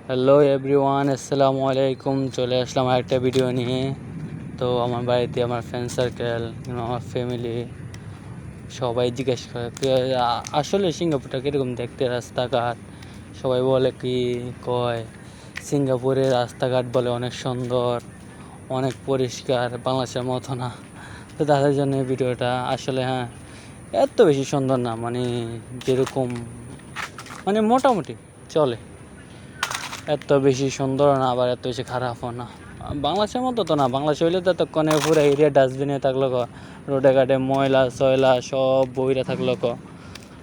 Hello everyone, আসসালামু আলাইকুম। চলে আসলাম আরেকটা ভিডিও নিয়ে। তো আমার বাড়িতে আমার ফ্রেন্ড সার্কেল, আমার ফ্যামিলি সবাই জিজ্ঞেস করে আসলে সিঙ্গাপুরটা কীরকম দেখতে, রাস্তাঘাট। সবাই বলে কি কয় সিঙ্গাপুরের রাস্তাঘাট বলে অনেক সুন্দর, অনেক পরিষ্কার, বাংলাদেশের মতো না। তো তাদের জন্য এই ভিডিওটা। আসলে হ্যাঁ, এত বেশি সুন্দর না, মানে যেরকম মানে মোটামুটি চলে। এত বেশি সুন্দর না, আবার এত বেশি খারাপও না। বাংলাদেশের মতো তো না। বাংলাদেশ হইলে তো এতক্ষণে পুরো এরিয়া ডাস্টবিনে থাকলো রোডে ঘাটে ময়লা সয়লা সব বইরা থাকলো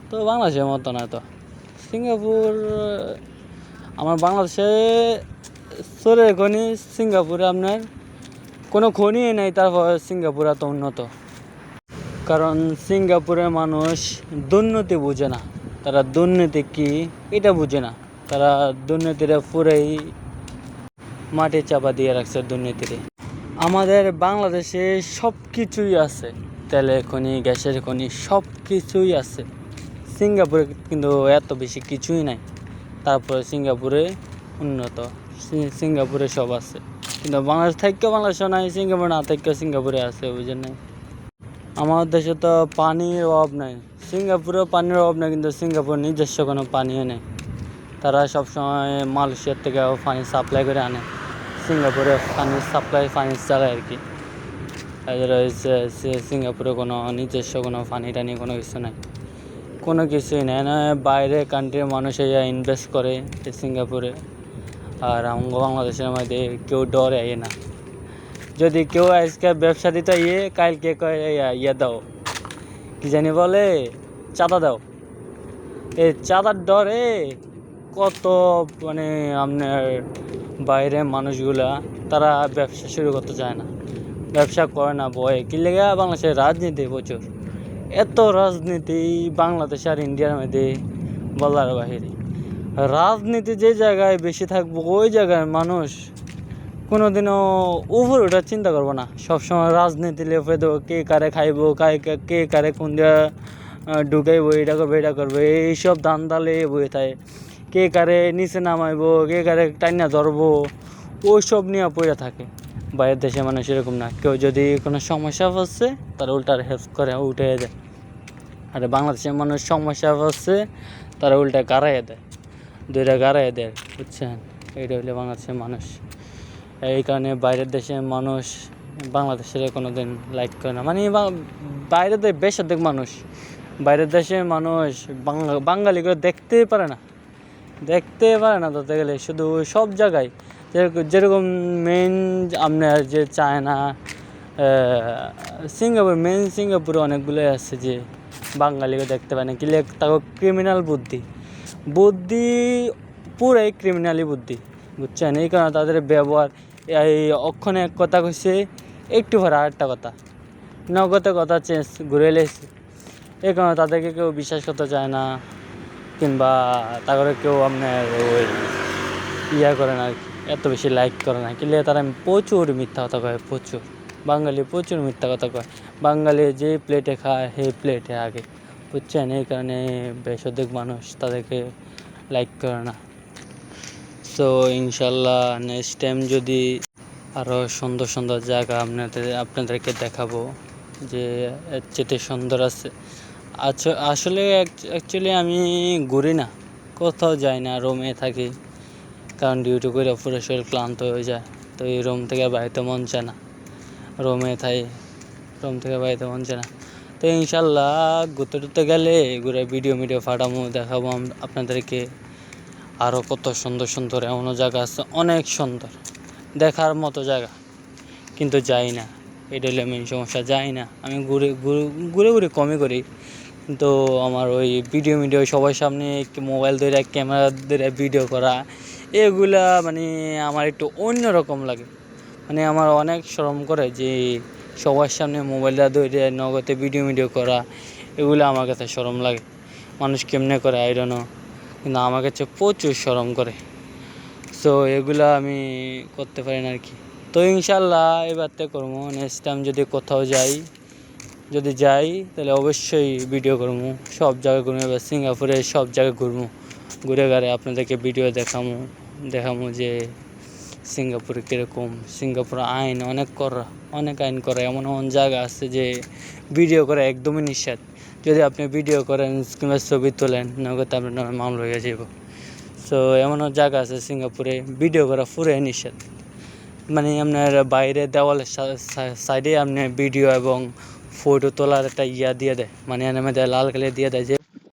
তো বাংলাদেশের মতো না তো। সিঙ্গাপুর আমার বাংলাদেশে সোরের খনি, সিঙ্গাপুরে আপনার কোনো খনি নেই, তারপর সিঙ্গাপুর এত উন্নত। কারণ সিঙ্গাপুরের মানুষ দুর্নীতি বুঝে না। তারা দুর্নীতি কি এটা বুঝে না। তারা দুর্নীতিটা পুরাই মাটি চাপা দিয়ে রাখছে দুর্নীতিরে। আমাদের বাংলাদেশে সব কিছুই আছে, তেলের খনি, গ্যাসের খনি, সব কিছুই আছে। সিঙ্গাপুরে কিন্তু এত বেশি কিছুই নাই। তারপরে সিঙ্গাপুরে উন্নত, সিঙ্গাপুরে সব আছে। কিন্তু বাংলাদেশ থেকেও বাংলাদেশও নাই, সিঙ্গাপুর না থেকেও সিঙ্গাপুরে আছে, বুঝেন নাই। আমাদের দেশে তো পানির অভাব নাই, সিঙ্গাপুরেও পানির অভাব নেই, কিন্তু সিঙ্গাপুর নিজস্ব কোনো পানিও নেই। তারা সবসময় মালয়েশিয়ার থেকে পানি সাপ্লাই করে আনে, সিঙ্গাপুরে পানির সাপ্লাই পানি চালায় আর কি। এদের হচ্ছে সিঙ্গাপুরে কোনো নিজস্ব কোনো পানি টানি কোনো কিছু নাই, কোনো কিছুই নেই না। বাইরে কান্ট্রির মানুষ ইনভেস্ট করে সিঙ্গাপুরে। আর আমাদের বাংলাদেশের মধ্যে কেউ ডরে না। যদি কেউ আজকে ব্যবসা দিতে কালকে কয় ইয়ে দাও, কি জানি বলে, চাঁদা দাও। এই চাঁদার ডরে কত মানে আপনার বাইরে মানুষগুলা তারা ব্যবসা শুরু করতে চায় না, ব্যবসা করে না ভয়ে। কি লেগে? বাংলাদেশের রাজনীতি প্রচুর, এত রাজনীতি বাংলাদেশ আর ইন্ডিয়ার মধ্যে বলার বাহিরে। রাজনীতি যে জায়গায় বেশি থাকবো ওই জায়গায় মানুষ কোনোদিনও উপর ওঠার চিন্তা করবো না। সবসময় রাজনীতি লেপে দেবো, কে কারে খাইবো, কে কারে কোন দিয়া ঢুকাইবো, এটা করবে এইসব দান্দালে বয়ে থাকে। কে কারে নিচে নামাইবো, কে কারে টাইনা ধরবো, ওইসব নিয়ে পড়ে থাকে। বাইরের দেশের মানুষ এরকম না। কেউ যদি কোনো সমস্যা হচ্ছে তারা উল্টার হেল্প করে উঠে দেয়। আর বাংলাদেশের মানুষ সমস্যা হচ্ছে তারা উল্টা গাড়াইয়ে দেয়, দুইটা গাড়াইয়ে দেয়, বুঝছেন। এইটা হইলে বাংলাদেশের মানুষ। এই কারণে বাইরের দেশের মানুষ বাংলাদেশের কোনো দিন লাইক করে না। মানে বাইরের বেশিরভাগ মানুষ, বাইরের দেশের মানুষ বাঙালিগুলো দেখতেই পারে না ধরতে গেলে। শুধু সব জায়গায় যেরকম মেন আপনার যে চায়না, সিঙ্গাপুরে অনেকগুলোই আছে যে বাঙালিকে দেখতে পায় না। কি তাকে ক্রিমিনাল বুদ্ধি পুরাই ক্রিমিনালি বুদ্ধি, বুঝছেন। এই কারণে তাদের ব্যবহার, এই অক্ষণে এক কথা কইছে, একটু পরে আরেকটা কথা, নগদে কথা চেঞ্জ ঘুরে এলেছে। এই কারণে তাদেরকে কেউ বিশ্বাস করতে চায় না, কিংবা তারপরে কেউ আপনার ওই করে না, এত বেশি লাইক করে না। কিনলে তারা প্রচুর মিথ্যা কথা কয়, বাঙালি প্রচুর মিথ্যা কথা কয়। বাঙালি যে প্লেটে খায় সেই প্লেটে আগে, বুঝছেন। এই কারণে বেশিরভাগ মানুষ তাদেরকে লাইক করে না। সো ইনশাল্লাহ নেক্সট টাইম যদি আরও সুন্দর সুন্দর জায়গা আপনাদেরকে দেখাবো, যে এর চেয়ে সুন্দর আছে। আচ্ছা, আসলে অ্যাকচুয়ালি আমি ঘুরি না, কোথাও যাই না, রুমে থাকি। কারণ ডিউটি করে পুরো শরীর ক্লান্ত হয়ে যায়। তো এই রুম থেকে বাড়িতে মন চায় না, রুমে থাকি, রুম থেকে বাড়িতে মন চায় না। তো ইনশাল্লাহ ঘুরতে গেলে ঘুরে ভিডিও ফাটামো, দেখাবো আপনাদেরকে আরও কত সুন্দর সুন্দর এমনও জায়গা আছে, অনেক সুন্দর দেখার মতো জায়গা, কিন্তু যাই না। এটা হলে মেন সমস্যা, যাই না। আমি ঘুরে কমই করি, কিন্তু আমার ওই ভিডিও সবার সামনে মোবাইল ধরে ক্যামেরা ধরে ভিডিও করা, এগুলা মানে আমার একটু অন্যরকম লাগে। মানে আমার অনেক শরম করে যে সবার সামনে মোবাইলটা ধরে নগদে ভিডিও করা, এগুলো আমার কাছে শরম লাগে। মানুষ কেমনে করে আই ডোন্ট নো, কিন্তু আমার কাছে প্রচুর শরম করে। সো এগুলা আমি করতে পারি না আর কি। তো ইনশাল্লাহ এবার তো করবো। নেক্সট টাইম যদি কোথাও যাই তাহলে অবশ্যই ভিডিও করবো, সব জায়গায় ঘুরবো। এবার সিঙ্গাপুরে সব জায়গায় ঘুরে আপনাদেরকে ভিডিও দেখাবো, দেখাবো যে সিঙ্গাপুরে কীরকম। সিঙ্গাপুর আইন অনেক আইন করা, এমন এমন জায়গা আছে যে ভিডিও করা একদমই নিষেধ। যদি আপনি ভিডিও করেন কিংবা ছবি তোলেন, নগদ আপনার নামে মামলা হয়ে যাব। সো এমনও জায়গা আছে সিঙ্গাপুরে ভিডিও করা পুরোই নিষেধ। মানে আপনার বাইরে দেওয়ালের সাইডে আপনি ভিডিও এবং ফটো তোলার একটা দিয়ে দেয়, মানে এর মধ্যে লাল কালি দিয়ে দেয় যে